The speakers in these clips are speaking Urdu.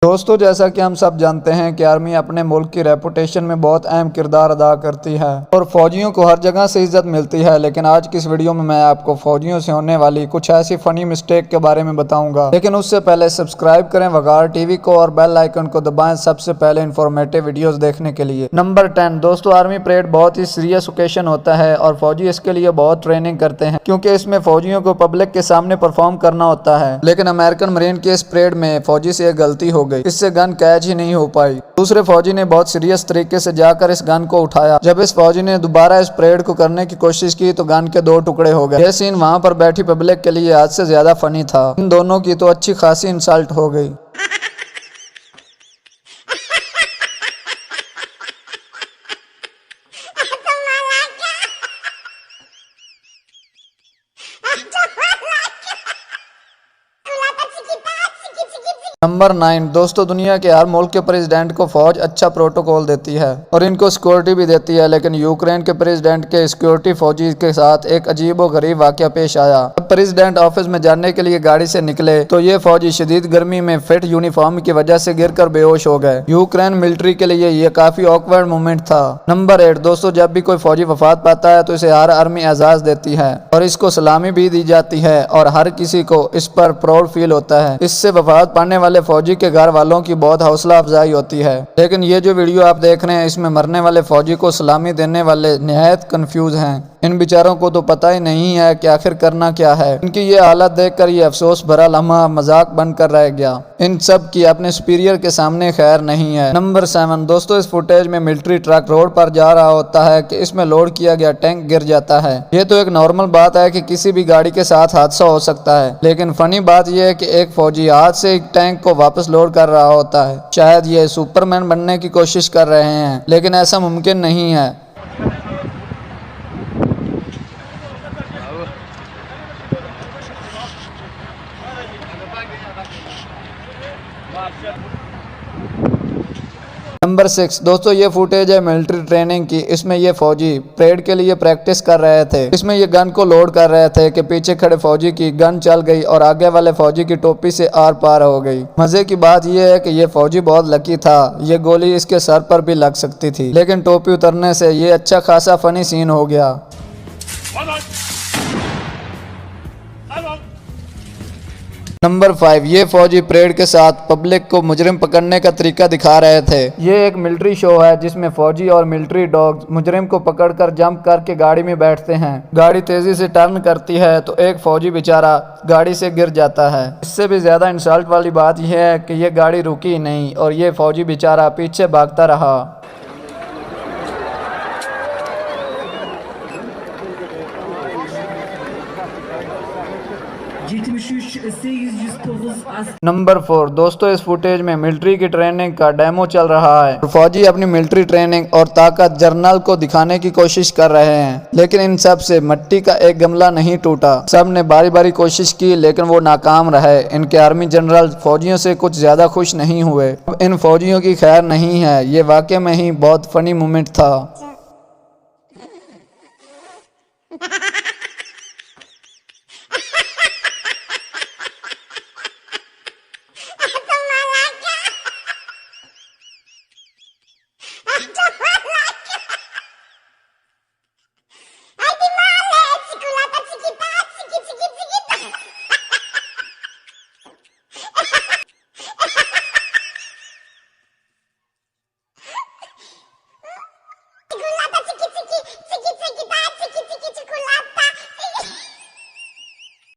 دوستو جیسا کہ ہم سب جانتے ہیں کہ آرمی اپنے ملک کی ریپوٹیشن میں بہت اہم کردار ادا کرتی ہے اور فوجیوں کو ہر جگہ سے عزت ملتی ہے، لیکن آج کی اس ویڈیو میں آپ کو فوجیوں سے ہونے والی کچھ ایسی فنی مسٹیک کے بارے میں بتاؤں گا، لیکن اس سے پہلے سبسکرائب کریں وقار ٹی وی کو اور بیل آئیکن کو دبائیں سب سے پہلے انفارمیٹیو ویڈیوز دیکھنے کے لیے۔ نمبر 10 دوستو، آرمی پریڈ بہت ہی سیریس اوکیشن ہوتا ہے اور فوجی اس کے لیے بہت ٹریننگ کرتے ہیں کیونکہ اس میں فوجیوں کو پبلک کے سامنے پرفارم کرنا ہوتا ہے، لیکن امریکن مرین کی اس پریڈ میں فوجی سے ایک غلطی ہو گئی، اس سے گن کیچ ہی نہیں ہو پائی۔ دوسرے فوجی نے بہت سیریس طریقے سے جا کر اس گن کو اٹھایا۔ جب اس فوجی نے دوبارہ اس پریڈ کو کرنے کی کوشش کی تو گن کے 2 ٹکڑے ہو گئے۔ یہ سین وہاں پر بیٹھی پبلک کے لیے حد سے زیادہ فنی تھا۔ ان دونوں کی تو اچھی خاصی انسلٹ ہو گئی۔ نمبر 9 دوستو، دنیا کے ہر ملک کے پریزیڈنٹ کو فوج اچھا پروٹوکول دیتی ہے اور ان کو سیکورٹی بھی دیتی ہے، لیکن یوکرین کے پریزیڈنٹ کے سیکورٹی فوجی کے ساتھ ایک عجیب و غریب واقعہ پیش آیا۔ جب پریزیڈنٹ آفس میں جانے کے لیے گاڑی سے نکلے تو یہ فوجی شدید گرمی میں فٹ یونیفارم کی وجہ سے گر کر بے ہوش ہو گئے۔ یوکرین ملٹری کے لیے یہ کافی آکورڈ مومنٹ تھا۔ نمبر 8 دوستو، جب بھی کوئی فوجی وفات پاتا ہے تو اسے ہر آرمی اعزاز دیتی ہے اور اس کو سلامی بھی دی جاتی ہے اور ہر کسی کو اس پر پراؤڈ فیل ہوتا ہے۔ اس سے وفات پانے والے فوجی کے گھر والوں کی بہت حوصلہ افزائی ہوتی ہے، لیکن یہ جو ویڈیو آپ دیکھ رہے ہیں اس میں مرنے والے فوجی کو سلامی دینے والے نہایت کنفیوز ہیں۔ ان بیچاروں کو تو پتہ ہی نہیں ہے کہ آخر کرنا کیا ہے۔ ان کی یہ حالت دیکھ کر یہ افسوس بھرا لمحہ مذاق بن کر رہ گیا۔ ان سب کی اپنے سپیریئر کے سامنے خیر نہیں ہے۔ نمبر 7 دوستو، اس فوٹیج میں ملٹری ٹرک روڈ پر جا رہا ہوتا ہے کہ اس میں لوڈ کیا گیا ٹینک گر جاتا ہے۔ یہ تو ایک نارمل بات ہے کہ کسی بھی گاڑی کے ساتھ حادثہ ہو سکتا ہے، لیکن فنی بات یہ ہے کہ ایک فوجی ہاتھ سے ایک ٹینک کو واپس لوڈ کر رہا ہوتا ہے۔ شاید یہ سپرمین بننے کی کوشش کر رہے ہیں، لیکن ایسا ممکن نہیں ہے۔ نمبر 6 دوستو، یہ فوٹیج ہے ملٹری ٹریننگ کی۔ اس میں یہ فوجی پریڈ کے لیے پریکٹس کر رہے تھے۔ اس میں یہ گن کو لوڈ کر رہے تھے کہ پیچھے کھڑے فوجی کی گن چل گئی اور آگے والے فوجی کی ٹوپی سے آر پار ہو گئی۔ مزے کی بات یہ ہے کہ یہ فوجی بہت لکی تھا، یہ گولی اس کے سر پر بھی لگ سکتی تھی، لیکن ٹوپی اترنے سے یہ اچھا خاصا فنی سین ہو گیا۔ نمبر 5 یہ فوجی پریڈ کے ساتھ پبلک کو مجرم پکڑنے کا طریقہ دکھا رہے تھے۔ یہ ایک ملٹری شو ہے جس میں فوجی اور ملٹری ڈاگز مجرم کو پکڑ کر جمپ کر کے گاڑی میں بیٹھتے ہیں۔ گاڑی تیزی سے ٹرن کرتی ہے تو ایک فوجی بیچارہ گاڑی سے گر جاتا ہے۔ اس سے بھی زیادہ انسلٹ والی بات یہ ہے کہ یہ گاڑی رکی نہیں اور یہ فوجی بیچارہ پیچھے بھاگتا رہا۔ نمبر 4 دوستو، اس فوٹیج میں ملٹری کی ٹریننگ کا ڈیمو چل رہا ہے۔ فوجی اپنی ملٹری ٹریننگ اور طاقت جنرل کو دکھانے کی کوشش کر رہے ہیں، لیکن ان سب سے مٹی کا ایک گملہ نہیں ٹوٹا۔ سب نے باری باری کوشش کی لیکن وہ ناکام رہے۔ ان کے آرمی جنرل فوجیوں سے کچھ زیادہ خوش نہیں ہوئے۔ اب ان فوجیوں کی خیر نہیں ہے۔ یہ واقعے میں ہی بہت فنی مومنٹ تھا۔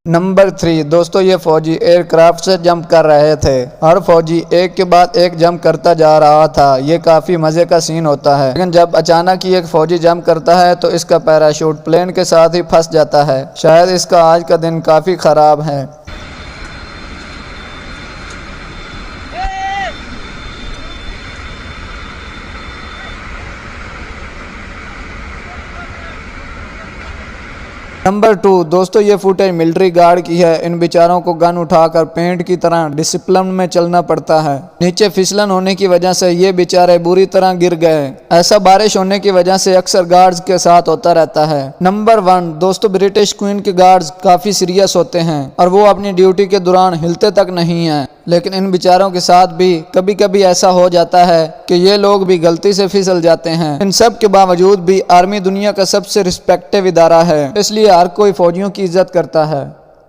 نمبر 3 دوستو، یہ فوجی ایئر کرافٹ سے جمپ کر رہے تھے۔ ہر فوجی ایک کے بعد ایک جمپ کرتا جا رہا تھا۔ یہ کافی مزے کا سین ہوتا ہے، لیکن جب اچانک ہی ایک فوجی جمپ کرتا ہے تو اس کا پیراشوٹ پلین کے ساتھ ہی پھنس جاتا ہے۔ شاید اس کا آج کا دن کافی خراب ہے۔ نمبر 2 دوستو، یہ فوٹیج ملٹری گارڈ کی ہے۔ ان بیچاروں کو گن اٹھا کر پینٹ کی طرح ڈسپلن میں چلنا پڑتا ہے۔ نیچے پھسلن ہونے کی وجہ سے یہ بیچارے بری طرح گر گئے۔ ایسا بارش ہونے کی وجہ سے اکثر گارڈز کے ساتھ ہوتا رہتا ہے۔ نمبر 1 دوستو، برٹش کوئن کے گارڈز کافی سیریس ہوتے ہیں اور وہ اپنی ڈیوٹی کے دوران ہلتے تک نہیں ہیں۔ لیکن ان بیچاروں کے ساتھ بھی کبھی کبھی ایسا ہو جاتا ہے کہ یہ لوگ بھی غلطی سے پھسل جاتے ہیں۔ ان سب کے باوجود بھی آرمی دنیا کا سب سے رسپیکٹیو ادارہ ہے، اس لیے ہر کوئی فوجیوں کی عزت کرتا ہے۔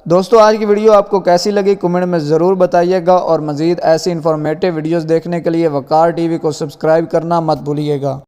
دوستو آج کی ویڈیو آپ کو کیسی لگی کمنٹ میں ضرور بتائیے گا، اور مزید ایسی انفارمیٹیو ویڈیوز دیکھنے کے لیے وقار ٹی وی کو سبسکرائب کرنا مت بھولیے گا۔